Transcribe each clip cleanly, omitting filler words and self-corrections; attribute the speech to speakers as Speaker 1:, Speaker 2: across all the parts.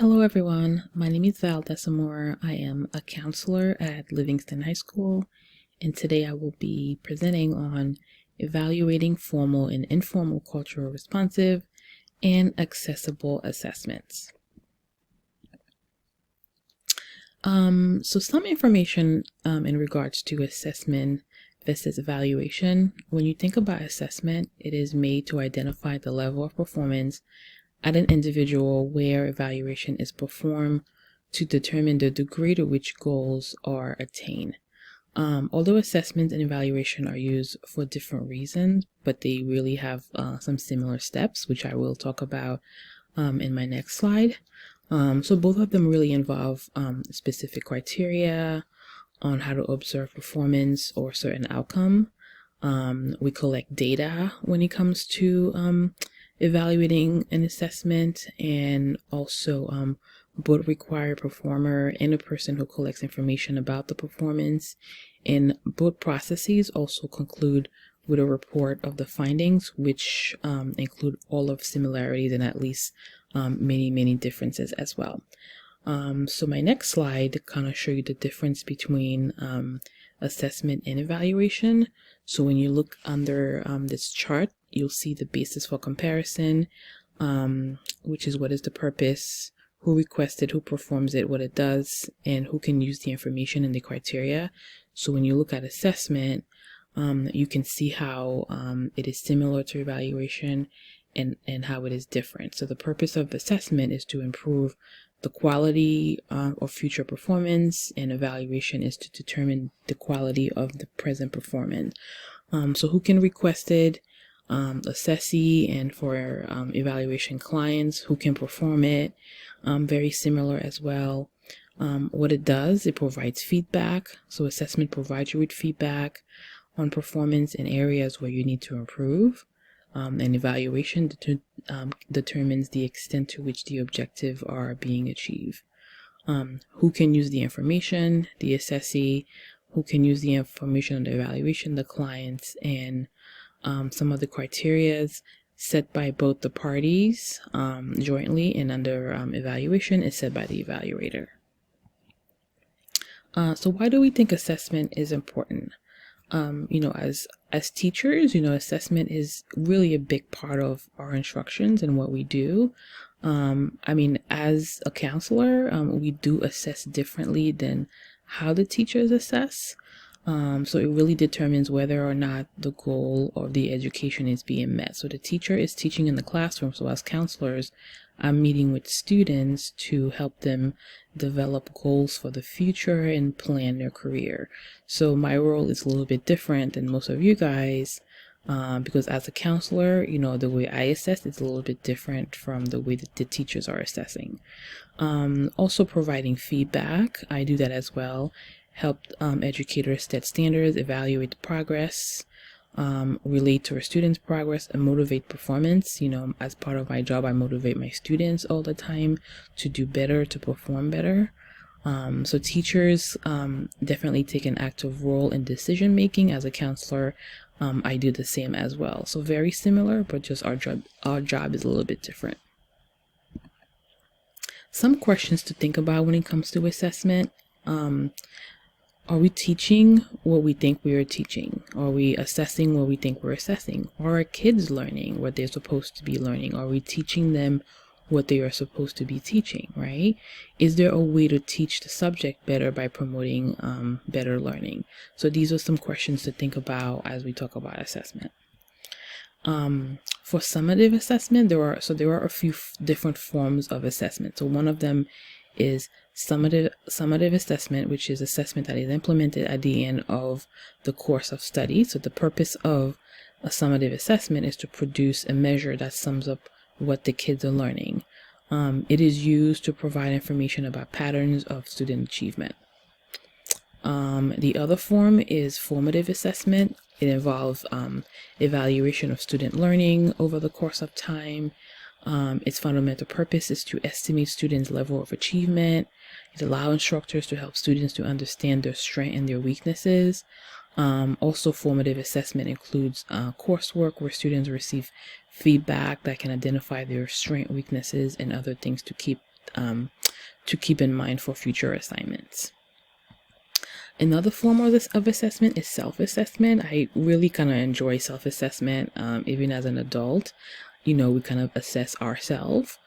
Speaker 1: Hello everyone, my name is Val Desamore. I am a counselor at Livingston High School, and today I will be presenting on evaluating formal and informal cultural responsive and accessible assessments. So some information in regards to assessment versus evaluation. When you think about assessment, it is made to identify the level of performance at an individual where evaluation is performed to determine the degree to which goals are attained. Although assessment and evaluation are used for different reasons, but they really have some similar steps, which I will talk about in my next slide. So both of them really involve specific criteria on how to observe performance or certain outcome. We collect data when it comes to evaluating an assessment, and also both require a performer and a person who collects information about the performance, and both processes also conclude with a report of the findings, which include all of similarities and at least many differences as well. So my next slide kind of show you the difference between assessment and evaluation. So when you look under this chart, you'll see the basis for comparison, which is what is the purpose, who requested, who performs it, what it does, and who can use the information and the criteria. So when you look at assessment, you can see how it is similar to evaluation and how it is different. So the purpose of assessment is to improve the quality of future performance, and evaluation is to determine the quality of the present performance. So who can request it, assessee, and for evaluation clients, who can perform it, very similar as well. What it does, it provides feedback. So assessment provides you with feedback on performance in areas where you need to improve. And evaluation determines the extent to which the objectives are being achieved. Who can use the information, the assessee, who can use the information on the evaluation, the clients, and some of the criteria set by both the parties jointly, and under evaluation is set by the evaluator. So why do we think assessment is important? As teachers, assessment is really a big part of our instructions and what we do. As a counselor, we do assess differently than how the teachers assess. So it really determines whether or not the goal of the education is being met. So the teacher is teaching in the classroom. So as counselors, I'm meeting with students to help them develop goals for the future and plan their career. So my role is a little bit different than most of you guys, because as a counselor, the way I assess is a little bit different from the way that the teachers are assessing. Also providing feedback, I do that as well. Help educators set standards, evaluate the progress, relate to our students' progress, and motivate performance. As part of my job, I motivate my students all the time to do better, to perform better. So teachers definitely take an active role in decision making. As a counselor, I do the same as well. So very similar, but just our job is a little bit different. Some questions to think about when it comes to assessment. Are we teaching what we think we are teaching? Are we assessing what we think we're assessing? Are our kids learning what they're supposed to be learning? Are we teaching them what they are supposed to be teaching, right? Is there a way to teach the subject better by promoting better learning? So these are some questions to think about as we talk about assessment. For summative assessment, there are a few different forms of assessment. So one of them is summative assessment, which is assessment that is implemented at the end of the course of study. So the purpose of a summative assessment is to produce a measure that sums up what the kids are learning. It is used to provide information about patterns of student achievement. The other form is formative assessment. It involves evaluation of student learning over the course of time. Its fundamental purpose is to estimate students' level of achievement. It allows instructors to help students to understand their strengths and their weaknesses. Also, formative assessment includes coursework where students receive feedback that can identify their strengths, weaknesses, and other things to keep to keep in mind for future assignments. Another form of assessment is self-assessment. I really kind of enjoy self-assessment, even as an adult. We kind of assess ourselves,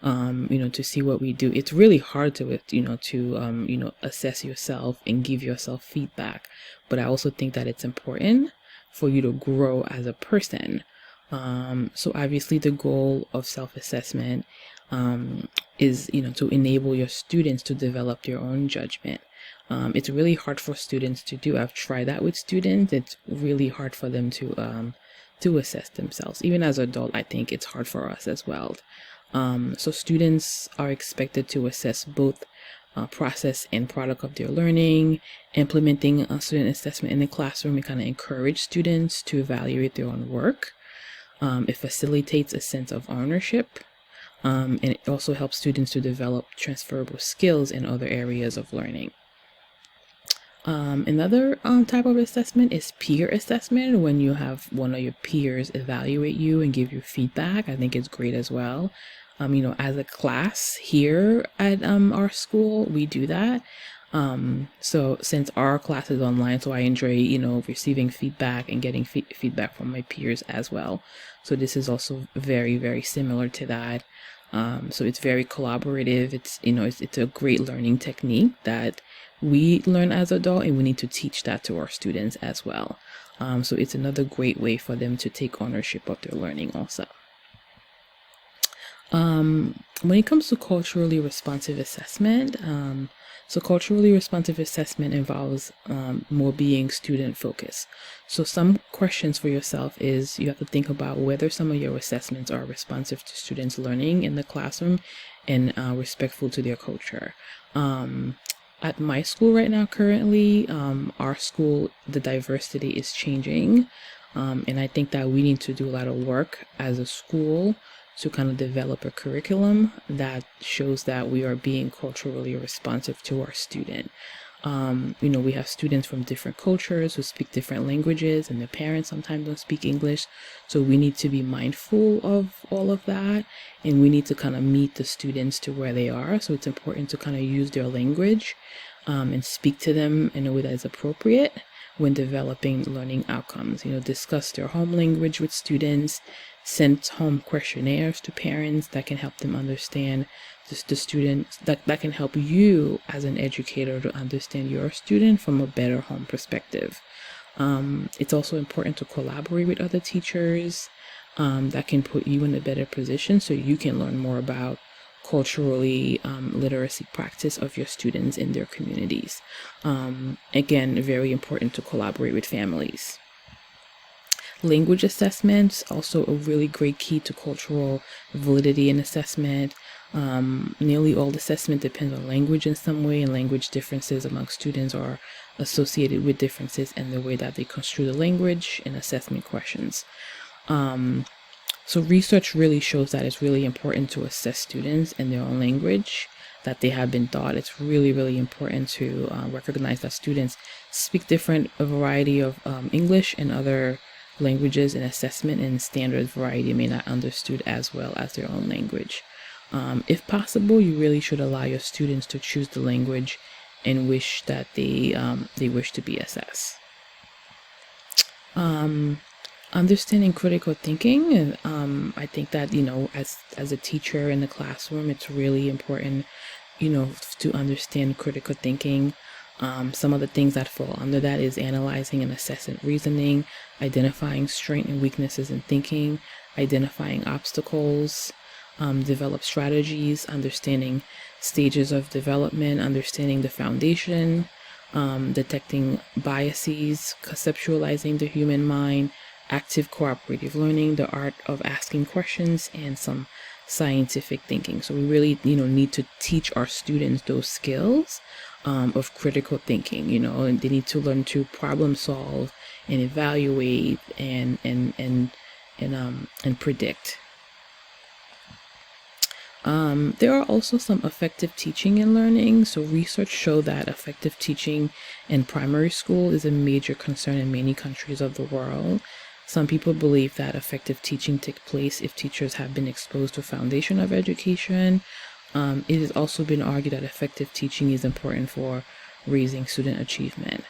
Speaker 1: to see what we do. It's really hard to assess yourself and give yourself feedback. But I also think that it's important for you to grow as a person. So obviously the goal of self-assessment is, to enable your students to develop their own judgment. It's really hard for students to do. I've tried that with students. It's really hard for them to assess themselves. Even as an adult, I think it's hard for us as well. So students are expected to assess both process and product of their learning. Implementing a student assessment in the classroom, it kind of encourage students to evaluate their own work. It facilitates a sense of ownership. And it also helps students to develop transferable skills in other areas of learning. Another type of assessment is peer assessment, when you have one of your peers evaluate you and give you feedback. I think it's great as well. As a class here at our school, we do that. So since our class is online, so I enjoy, receiving feedback and getting feedback from my peers as well. So this is also very, very similar to that. So it's very collaborative. It's a great learning technique that we learn as adults, and we need to teach that to our students as well. So it's another great way for them to take ownership of their learning also. When it comes to culturally responsive assessment, so culturally responsive assessment involves more being student focused. So some questions for yourself is you have to think about whether some of your assessments are responsive to students' learning in the classroom and respectful to their culture. At my school right now, currently, our school, the diversity is changing. And I think that we need to do a lot of work as a school to kind of develop a curriculum that shows that we are being culturally responsive to our student. We have students from different cultures who speak different languages, and their parents sometimes don't speak English. So we need to be mindful of all of that, and we need to kind of meet the students to where they are. So it's important to kind of use their language and speak to them in a way that is appropriate when developing learning outcomes. Discuss their home language with students, send home questionnaires to parents that can help them understand the students, that can help you as an educator to understand your student from a better home perspective. It's also important to collaborate with other teachers that can put you in a better position so you can learn more about culturally literacy practice of your students in their communities. Again, very important to collaborate with families. Language assessments, also a really great key to cultural validity in assessment. Nearly all assessment depends on language in some way, and language differences among students are associated with differences in the way that they construe the language in assessment questions. So research really shows that it's really important to assess students in their own language that they have been taught. It's really, really important to recognize that students speak a variety of English and other languages in assessment, and standard variety may not understood as well as their own language. If possible, you really should allow your students to choose the language in which that they wish to be assessed. Understanding critical thinking, and I think that as a teacher in the classroom, it's really important to understand critical thinking. Some of the things that fall under that is analyzing and assessing reasoning, identifying strengths and weaknesses in thinking, identifying obstacles, develop strategies, understanding stages of development, understanding the foundation, detecting biases, conceptualizing the human mind, active cooperative learning, the art of asking questions, and some scientific thinking. So we really need to teach our students those skills of critical thinking, and they need to learn to problem solve and evaluate and predict. There are also some effective teaching and learning. So research show that effective teaching in primary school is a major concern in many countries of the world. Some people believe that effective teaching takes place if teachers have been exposed to foundation of education, It has also been argued that effective teaching is important for raising student achievement.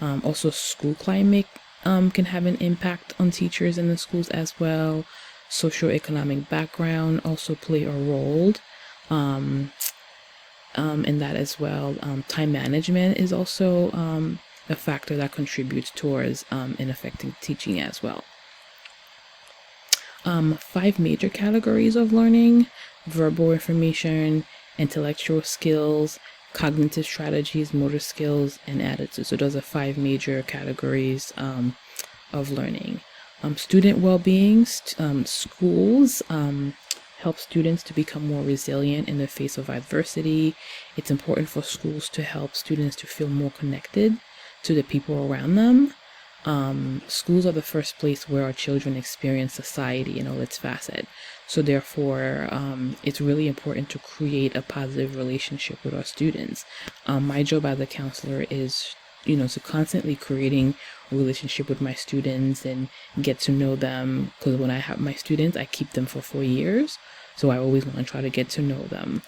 Speaker 1: Also, school climate can have an impact on teachers in the schools as well. Socioeconomic background also play a role in that as well. Time management is also a factor that contributes towards an effective teaching as well. 5 major categories of learning: verbal information, intellectual skills, cognitive strategies, motor skills, and attitude. So those are 5 major categories of learning. Student well-being, schools help students to become more resilient in the face of adversity. It's important for schools to help students to feel more connected to the people around them. Schools are the first place where our children experience society in all its facets. So therefore, it's really important to create a positive relationship with our students. My job as a counselor is, to constantly creating a relationship with my students and get to know them. Because when I have my students, I keep them for 4 years. So I always want to try to get to know them.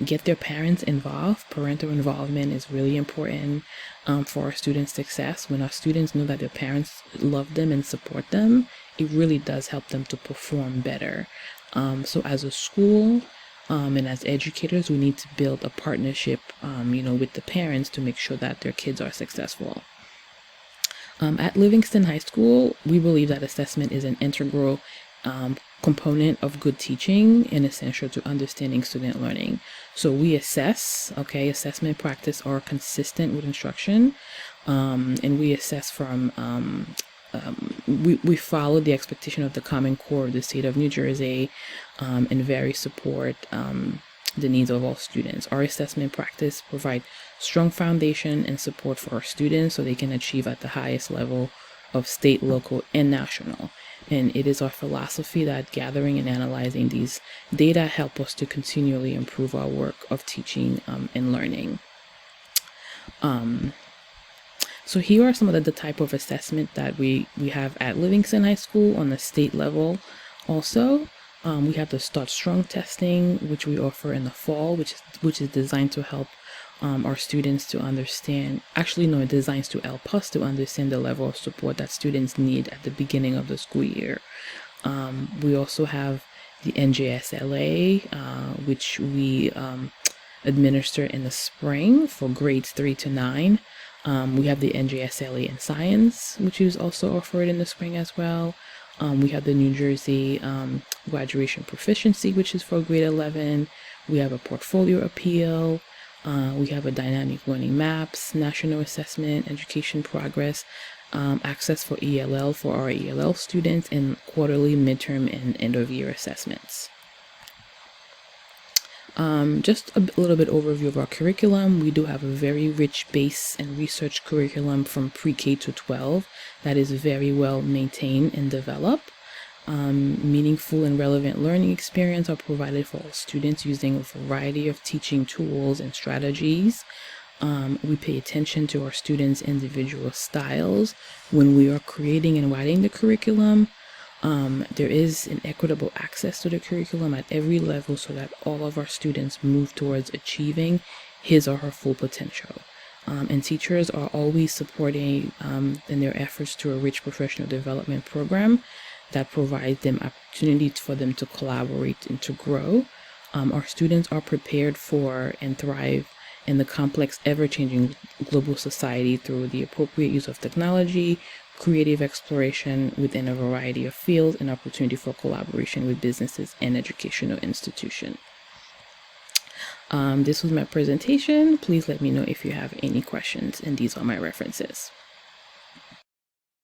Speaker 1: Get their parents involved. Parental involvement is really important for our students' success. When our students know that their parents love them and support them, it really does help them to perform better. So as a school and as educators, we need to build a partnership, with the parents to make sure that their kids are successful. At Livingston High School, we believe that assessment is an integral component of good teaching and essential to understanding student learning. So we assess, assessment practice are consistent with instruction, and we assess from, we follow the expectation of the Common Core of the state of New Jersey, and very support the needs of all students. Our assessment practice provide strong foundation and support for our students so they can achieve at the highest level of state, local, and national. And it is our philosophy that gathering and analyzing these data help us to continually improve our work of teaching and learning. So here are some of the type of assessment that we have at Livingston High School on the state level. Also, we have the Start Strong testing, which we offer in the fall, which is designed to help our students to understand, it designs to help us to understand the level of support that students need at the beginning of the school year. We also have the NJSLA, which we administer in the spring for grades 3 to 9. We have the NJSLA in science, which is also offered in the spring as well. We have the New Jersey graduation proficiency, which is for grade 11. We have a portfolio appeal. We have a dynamic learning maps, national assessment, education progress, access for ELL for our ELL students, and quarterly, midterm, and end of year assessments. Just a little bit overview of our curriculum. We do have a very rich base and research curriculum from pre-K to 12 that is very well maintained and developed. Meaningful and relevant learning experience are provided for all students using a variety of teaching tools and strategies. We pay attention to our students' individual styles when we are creating and writing the curriculum. There is an equitable access to the curriculum at every level so that all of our students move towards achieving his or her full potential. And teachers are always supporting in their efforts to a rich professional development program that provides them opportunities for them to collaborate and to grow. Our students are prepared for and thrive in the complex, ever-changing global society through the appropriate use of technology, creative exploration within a variety of fields, and opportunity for collaboration with businesses and educational institutions. This was my presentation. Please let me know if you have any questions, and these are my references.